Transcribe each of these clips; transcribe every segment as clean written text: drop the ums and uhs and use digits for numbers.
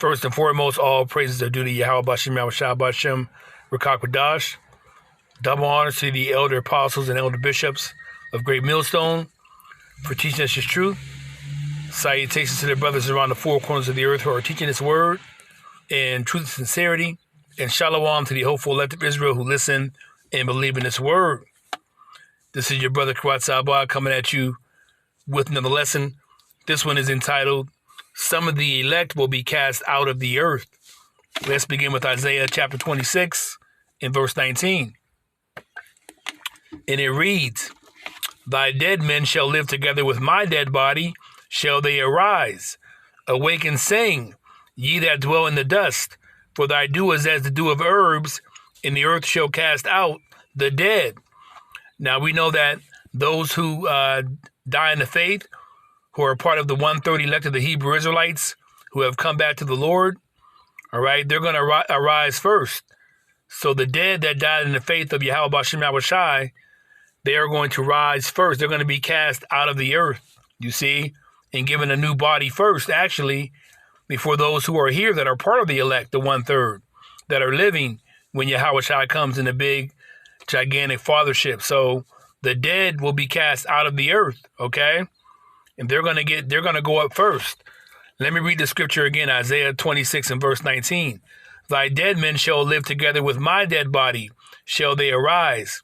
First and foremost, all praises are due to Yahweh Bashem, Yahweh Shah Bashem, Rakak Wadash. Double honors to the elder apostles and elder bishops of Great Millstone for teaching us His truth. Salutations to their brothers around the four corners of the earth who are teaching His word in truth and sincerity. And shalom to the hopeful elect of Israel who listen and believe in His word. This is your brother Kawat Sabah coming at you with another lesson. This one is entitled, Some of the Elect Will Be Cast Out of the Earth. Let's begin with Isaiah chapter 26 and verse 19. And it reads, Thy dead men shall live together with my dead body, shall they arise. Awake and sing, ye that dwell in the dust, for thy dew is as the dew of herbs, and the earth shall cast out the dead. Now we know that those who die in the faith, who are part of the 1/3 elect of the Hebrew Israelites, who have come back to the Lord, all right, they're going to arise first. So the dead that died in the faith of Yahweh Bashem Yahweh Shai, they are going to rise first. They're going to be cast out of the earth, you see, and given a new body first, actually, before those who are here that are part of the elect, the 1/3, that are living when Yahweh Shai comes in a big, gigantic fathership. So the dead will be cast out of the earth, okay? And they're going to go up first. Let me read the scripture again, Isaiah 26 and verse 19. Thy dead men shall live together with my dead body, shall they arise.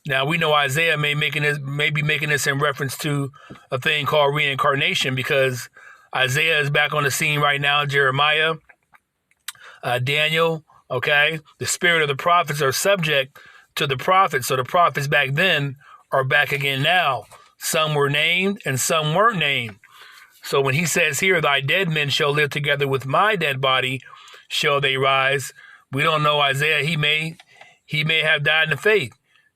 Now, we know Isaiah may be making this in reference to a thing called reincarnation, because Isaiah is back on the scene right now, Jeremiah, Daniel, okay? The spirit of the prophets are subject to the prophets, so the prophets back then are back again now. Some were named and some weren't named. So when he says here, thy dead men shall live together with my dead body, shall they rise. We don't know Isaiah. He may have died in the faith.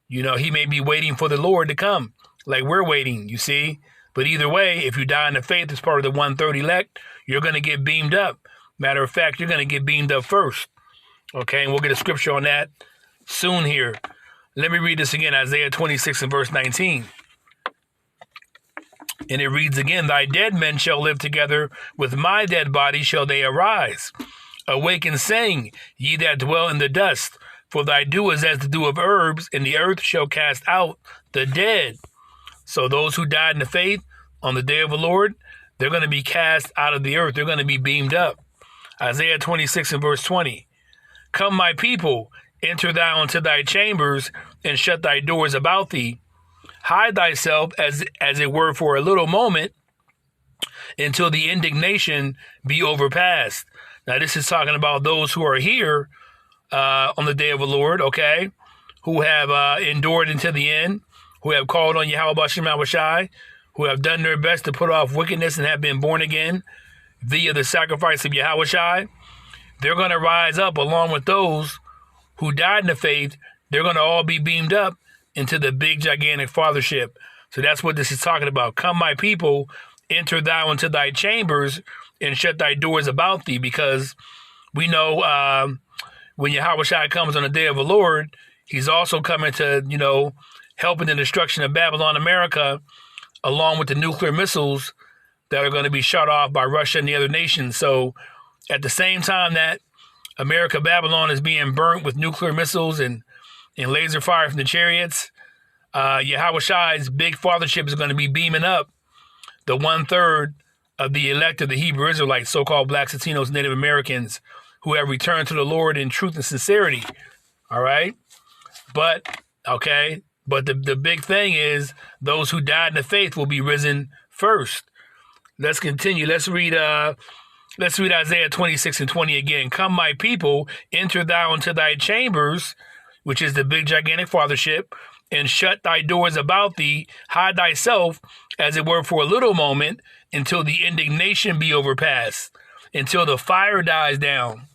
You know, he may be waiting for the Lord to come, like we're waiting, you see. But either way, if you die in the faith as part of the 1/3 elect, you're going to get beamed up. Matter of fact, you're going to get beamed up first. Okay, and we'll get a scripture on that soon here. Let me read this again, Isaiah 26 and verse 19. And it reads again, Thy dead men shall live together, with my dead body shall they arise. Awake and sing, ye that dwell in the dust, for thy dew is as the dew of herbs, and the earth shall cast out the dead. So those who died in the faith on the day of the Lord, they're going to be cast out of the earth. They're going to be beamed up. Isaiah 26 and verse 20. Come, my people, enter thou into thy chambers, and shut thy doors about thee. Hide thyself as it were for a little moment, until the indignation be overpassed. Now, this is talking about those who are here on the day of the Lord, okay, who have endured until the end, who have called on Yahweh Bashem Yahweh Shai, who have done their best to put off wickedness and have been born again via the sacrifice of Yahweh Shai. They're going to rise up along with those who died in the faith. They're going to all be beamed up into the big, gigantic fathership. So that's what this is talking about. Come, my people, enter thou into thy chambers, and shut thy doors about thee, because we know when Yahweh Shai comes on the day of the Lord, he's also coming to, you know, help in the destruction of Babylon, America, along with the nuclear missiles that are going to be shot off by Russia and the other nations. So at the same time that America, Babylon is being burnt with nuclear missiles and laser fire from the chariots, Yahweh Shai's big fathership is going to be beaming up the 1/3 of the elect of the Hebrew Israelites, so-called Blacks, Latinos, Native Americans, who have returned to the Lord in truth and sincerity. All right? But the big thing is those who died in the faith will be risen first. Let's continue. Let's read Isaiah 26 and 20 again. Come, my people, enter thou into thy chambers, which is the big, gigantic fathership, and shut thy doors about thee. Hide thyself, as it were, for a little moment, until the indignation be overpassed, until the fire dies down.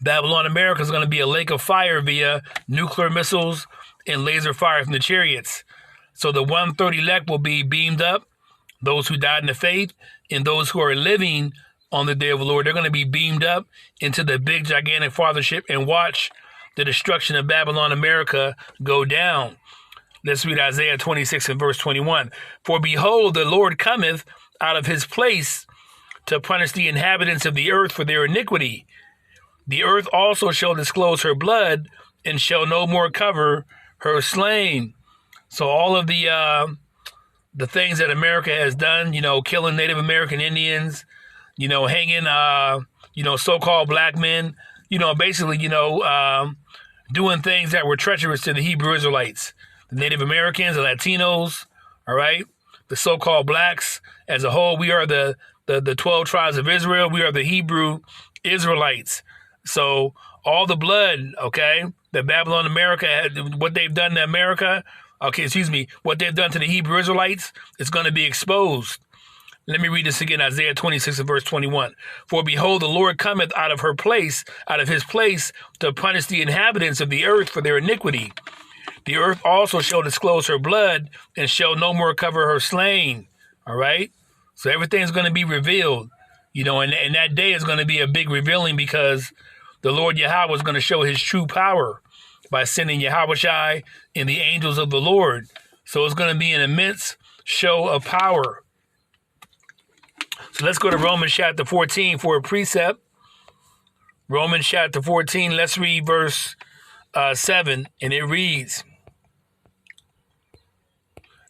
Babylon, America is going to be a lake of fire via nuclear missiles and laser fire from the chariots. So the 1/3 elect will be beamed up, those who died in the faith, and those who are living on the day of the Lord. They're going to be beamed up into the big, gigantic fathership and watch the destruction of Babylon, America go down. Let's read Isaiah 26 and verse 21. For behold, the Lord cometh out of his place to punish the inhabitants of the earth for their iniquity. The earth also shall disclose her blood, and shall no more cover her slain. So all of the things that America has done, killing Native American Indians, hanging, so-called black men, basically, doing things that were treacherous to the Hebrew Israelites, the Native Americans, the Latinos, all right, the so-called blacks as a whole. We are the 12 tribes of Israel. We are the Hebrew Israelites. So all the blood, okay, that Babylon America had, what they've done to America, what they've done to the Hebrew Israelites, is going to be exposed. Let me read this again, Isaiah 26 and verse 21. For behold, the Lord cometh out of his place, to punish the inhabitants of the earth for their iniquity. The earth also shall disclose her blood, and shall no more cover her slain. All right? So everything's going to be revealed. And that day is going to be a big revealing, because the Lord Yahweh is going to show his true power by sending Yahushai and the angels of the Lord. So it's going to be an immense show of power. So let's go to Romans chapter 14 for a precept. Romans chapter 14, let's read verse 7, and it reads,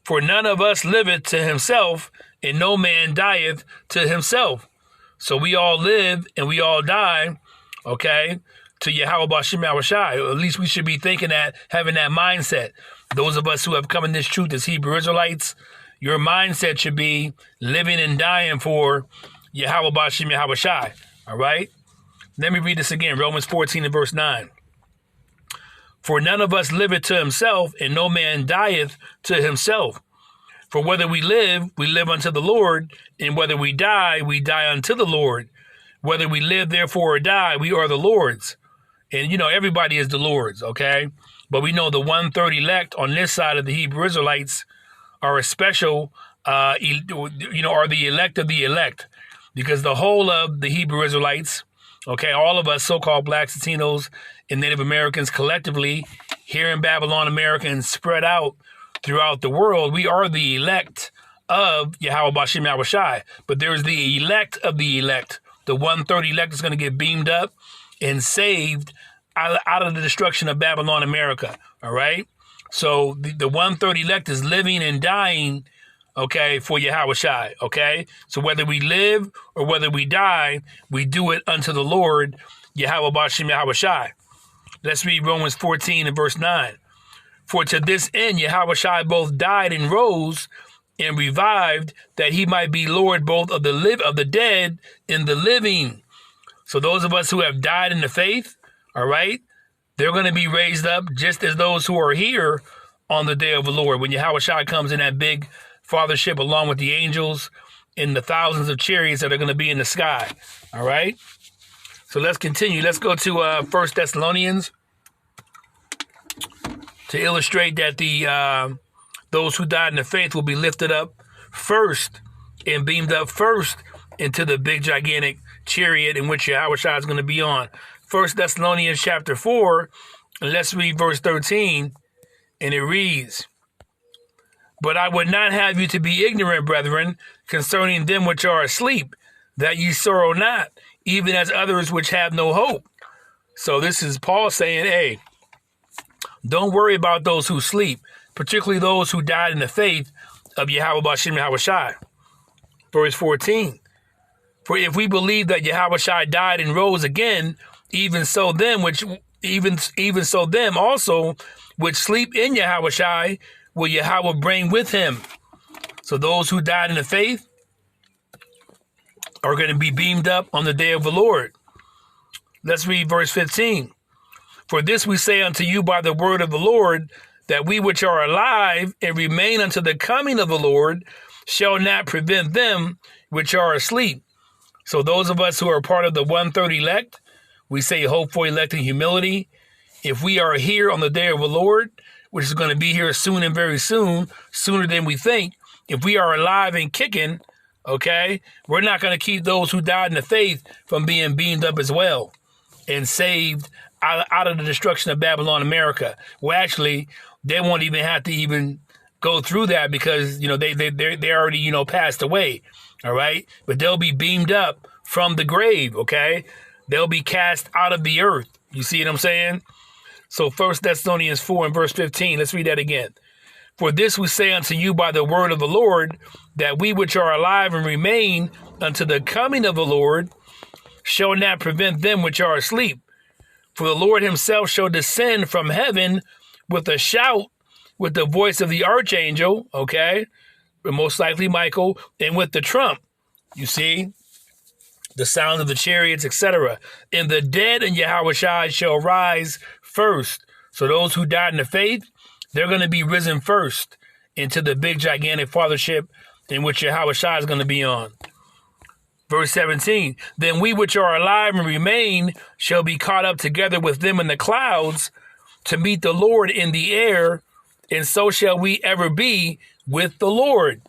For none of us liveth to himself, and no man dieth to himself. So we all live and we all die, okay, to Yahweh B'Shem Yahushai. Or at least we should be thinking that, having that mindset. Those of us who have come in this truth as Hebrew Israelites, your mindset should be living and dying for Yahweh B'Shem Yahushai. All right? Let me read this again. Romans 14 and verse 9. For none of us liveth to himself, and no man dieth to himself. For whether we live unto the Lord, and whether we die unto the Lord. Whether we live, therefore, or die, we are the Lord's. And, everybody is the Lord's, okay? But we know the 1/3 elect on this side of the Hebrew Israelites are a special, are the elect of the elect. Because the whole of the Hebrew Israelites, okay, all of us so-called blacks, Latinos, and Native Americans collectively here in Babylon, America, and spread out throughout the world, we are the elect of Yahweh B'Shem Yahushai. But there's the elect of the elect. The 1/3 elect is going to get beamed up and saved out of the destruction of Babylon, America. All right? So the 1/3 elect is living and dying, okay, for Yahushai. Okay? So whether we live or whether we die, we do it unto the Lord, Yahweh B'Shem Yahushai. Let's read Romans 14 and verse 9. For to this end Yahushai both died and rose and revived, that he might be Lord both of the dead and the living. So those of us who have died in the faith, all right, they're going to be raised up just as those who are here on the day of the Lord. When Yahushua comes in that big fathership along with the angels and the thousands of chariots that are going to be in the sky. All right. So let's continue. Let's go to 1 Thessalonians to illustrate that those who died in the faith will be lifted up first and beamed up first into the big gigantic chariot in which Yahushua is going to be on. 1 Thessalonians chapter 4, and let's read verse 13, and it reads, But I would not have you to be ignorant, brethren, concerning them which are asleep, that ye sorrow not, even as others which have no hope. So this is Paul saying, hey, don't worry about those who sleep, particularly those who died in the faith of Yahweh B'Shem Yahushai. Verse 14, For if we believe that Yahushai died and rose again, even so them also which sleep in Yahushai will Yahweh bring with him. So those who died in the faith are going to be beamed up on the day of the Lord. Let's read verse 15. For this we say unto you by the word of the Lord, that we which are alive and remain unto the coming of the Lord shall not prevent them which are asleep. So those of us who are part of the 1/3 elect, we say hope for elect in humility. If we are here on the day of the Lord, which is going to be here soon and very soon, sooner than we think, if we are alive and kicking, okay, we're not going to keep those who died in the faith from being beamed up as well and saved out of the destruction of Babylon, America. Well, actually, they won't even have to even go through that because, they already, passed away. All right. But they'll be beamed up from the grave. Okay. They'll be cast out of the earth. You see what I'm saying? So 1 Thessalonians 4 and verse 15, let's read that again. For this we say unto you by the word of the Lord, that we which are alive and remain unto the coming of the Lord shall not prevent them which are asleep. For the Lord himself shall descend from heaven with a shout, with the voice of the archangel, okay, most likely Michael, and with the trump. You see, the sound of the chariots, etc. And the dead in Yahushua shall rise first. So those who died in the faith, they're going to be risen first into the big, gigantic fathership in which Yahushua is going to be on. Verse 17, then we which are alive and remain shall be caught up together with them in the clouds to meet the Lord in the air, and so shall we ever be with the Lord.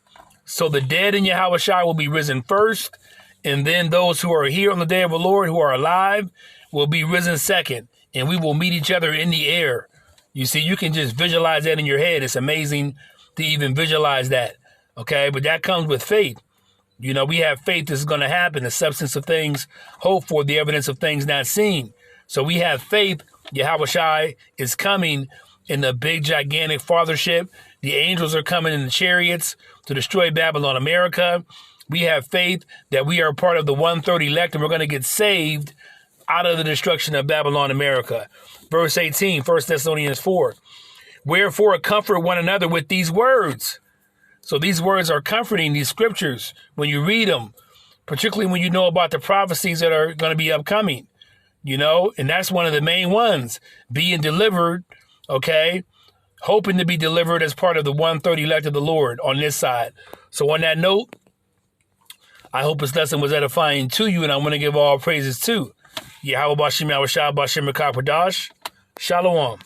So the dead in Yahushua will be risen first, and then those who are here on the day of the Lord who are alive will be risen second, and we will meet each other in the air. You see, you can just visualize that in your head. It's amazing to even visualize that, okay? But that comes with faith. We have faith this is going to happen, the substance of things hoped for, the evidence of things not seen. So we have faith Yahushua is coming in the big, gigantic fathership. The angels are coming in the chariots to destroy Babylon, America. We have faith that we are part of the 1/3 elect and we're going to get saved out of the destruction of Babylon, America. Verse 18, 1 Thessalonians 4. Wherefore comfort one another with these words. So these words are comforting, these scriptures, when you read them, particularly when you know about the prophecies that are going to be upcoming, and that's one of the main ones, being delivered, okay, hoping to be delivered as part of the 1/3 elect of the Lord on this side. So on that note, I hope this lesson was edifying to you, and I want to give all praises to Yahweh Bashem Yahushua Bashem Mekah Pradash. Shalom.